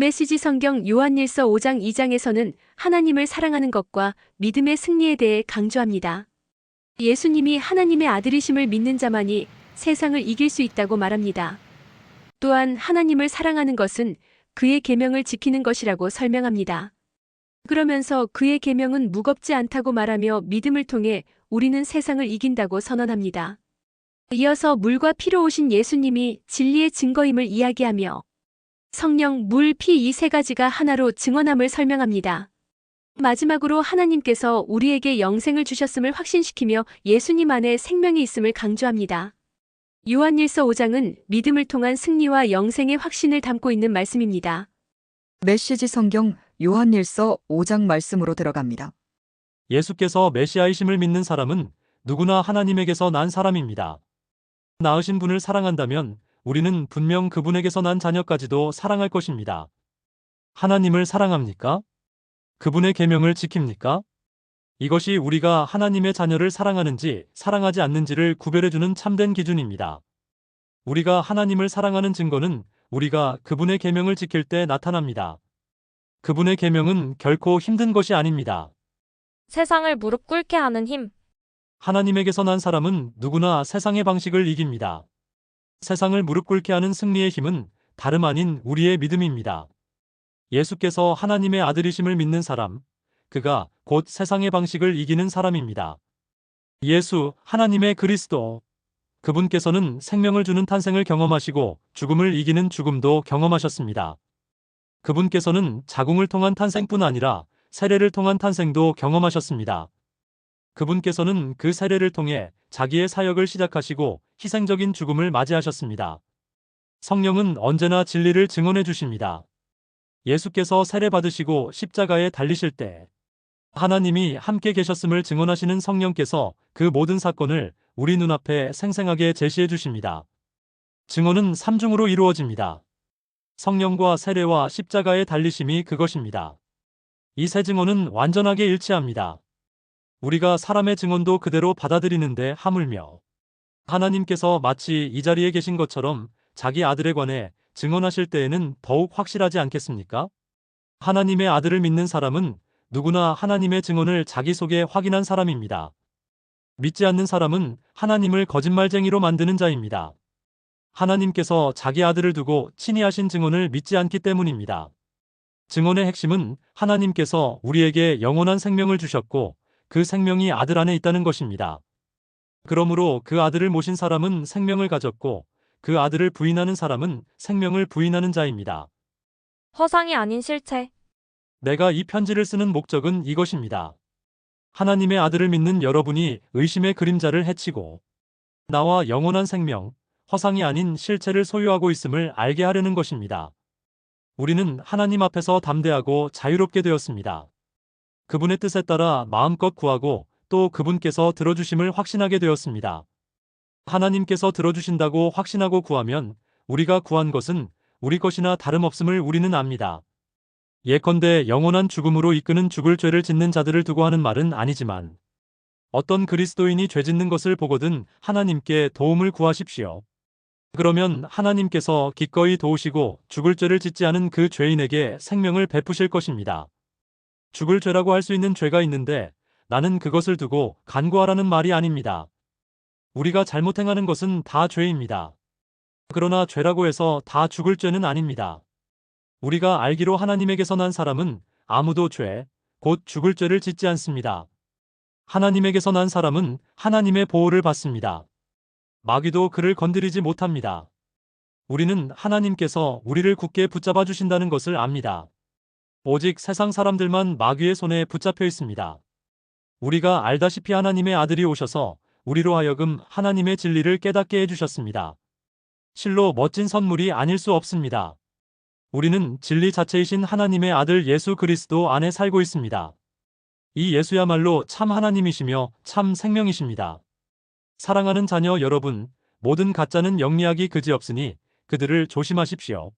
메시지 성경 요한일서 5장 2장에서는 하나님을 사랑하는 것과 믿음의 승리에 대해 강조합니다. 예수님이 하나님의 아들이심을 믿는 자만이 세상을 이길 수 있다고 말합니다. 또한 하나님을 사랑하는 것은 그의 계명을 지키는 것이라고 설명합니다. 그러면서 그의 계명은 무겁지 않다고 말하며 믿음을 통해 우리는 세상을 이긴다고 선언합니다. 이어서 물과 피로 오신 예수님이 진리의 증거임을 이야기하며 성령, 물, 피 이 세 가지가 하나로 증언함을 설명합니다. 마지막으로 하나님께서 우리에게 영생을 주셨음을 확신시키며 예수님 안에 생명이 있음을 강조합니다. 요한일서 5장은 믿음을 통한 승리와 영생의 확신을 담고 있는 말씀입니다. 메시지 성경 요한일서 5장 말씀으로 들어갑니다. 예수께서 메시아이심을 믿는 사람은 누구나 하나님에게서 난 사람입니다. 낳으신 분을 사랑한다면 우리는 분명 그분에게서 난 자녀까지도 사랑할 것입니다. 하나님을 사랑합니까? 그분의 계명을 지킵니까? 이것이 우리가 하나님의 자녀를 사랑하는지 사랑하지 않는지를 구별해주는 참된 기준입니다. 우리가 하나님을 사랑하는 증거는 우리가 그분의 계명을 지킬 때 나타납니다. 그분의 계명은 결코 힘든 것이 아닙니다. 세상을 무릎 꿇게 하는 힘. 하나님에게서 난 사람은 누구나 세상의 방식을 이깁니다. 세상을 무릎 꿇게 하는 승리의 힘은 다름 아닌 우리의 믿음입니다. 예수께서 하나님의 아들이심을 믿는 사람, 그가 곧 세상의 방식을 이기는 사람입니다. 예수, 하나님의 그리스도. 그분께서는 생명을 주는 탄생을 경험하시고 죽음을 이기는 죽음도 경험하셨습니다. 그분께서는 자궁을 통한 탄생뿐 아니라 세례를 통한 탄생도 경험하셨습니다. 그분께서는 그 세례를 통해 자기의 사역을 시작하시고 희생적인 죽음을 맞이하셨습니다. 성령은 언제나 진리를 증언해 주십니다. 예수께서 세례 받으시고 십자가에 달리실 때 하나님이 함께 계셨음을 증언하시는 성령께서 그 모든 사건을 우리 눈앞에 생생하게 제시해 주십니다. 증언은 삼중으로 이루어집니다. 성령과 세례와 십자가의 달리심이 그것입니다. 이 세 증언은 완전하게 일치합니다. 우리가 사람의 증언도 그대로 받아들이는데 하물며 하나님께서 마치 이 자리에 계신 것처럼 자기 아들에 관해 증언하실 때에는 더욱 확실하지 않겠습니까? 하나님의 아들을 믿는 사람은 누구나 하나님의 증언을 자기 속에 확인한 사람입니다. 믿지 않는 사람은 하나님을 거짓말쟁이로 만드는 자입니다. 하나님께서 자기 아들을 두고 친히 하신 증언을 믿지 않기 때문입니다. 증언의 핵심은 하나님께서 우리에게 영원한 생명을 주셨고 그 생명이 아들 안에 있다는 것입니다. 그러므로 그 아들을 모신 사람은 생명을 가졌고 그 아들을 부인하는 사람은 생명을 부인하는 자입니다. 허상이 아닌 실체. 내가 이 편지를 쓰는 목적은 이것입니다. 하나님의 아들을 믿는 여러분이 의심의 그림자를 해치고 나와 영원한 생명, 허상이 아닌 실체를 소유하고 있음을 알게 하려는 것입니다. 우리는 하나님 앞에서 담대하고 자유롭게 되었습니다. 그분의 뜻에 따라 마음껏 구하고 또 그분께서 들어주심을 확신하게 되었습니다. 하나님께서 들어주신다고 확신하고 구하면 우리가 구한 것은 우리 것이나 다름없음을 우리는 압니다. 예컨대 영원한 죽음으로 이끄는 죽을 죄를 짓는 자들을 두고 하는 말은 아니지만 어떤 그리스도인이 죄 짓는 것을 보거든 하나님께 도움을 구하십시오. 그러면 하나님께서 기꺼이 도우시고 죽을 죄를 짓지 않은 그 죄인에게 생명을 베푸실 것입니다. 죽을 죄라고 할 수 있는 죄가 있는데 나는 그것을 두고 간구하라는 말이 아닙니다. 우리가 잘못 행하는 것은 다 죄입니다. 그러나 죄라고 해서 다 죽을 죄는 아닙니다. 우리가 알기로 하나님에게서 난 사람은 아무도 죄, 곧 죽을 죄를 짓지 않습니다. 하나님에게서 난 사람은 하나님의 보호를 받습니다. 마귀도 그를 건드리지 못합니다. 우리는 하나님께서 우리를 굳게 붙잡아 주신다는 것을 압니다. 오직 세상 사람들만 마귀의 손에 붙잡혀 있습니다. 우리가 알다시피 하나님의 아들이 오셔서 우리로 하여금 하나님의 진리를 깨닫게 해주셨습니다. 실로 멋진 선물이 아닐 수 없습니다. 우리는 진리 자체이신 하나님의 아들 예수 그리스도 안에 살고 있습니다. 이 예수야말로 참 하나님이시며 참 생명이십니다. 사랑하는 자녀 여러분, 모든 가짜는 영리하기 그지없으니 그들을 조심하십시오.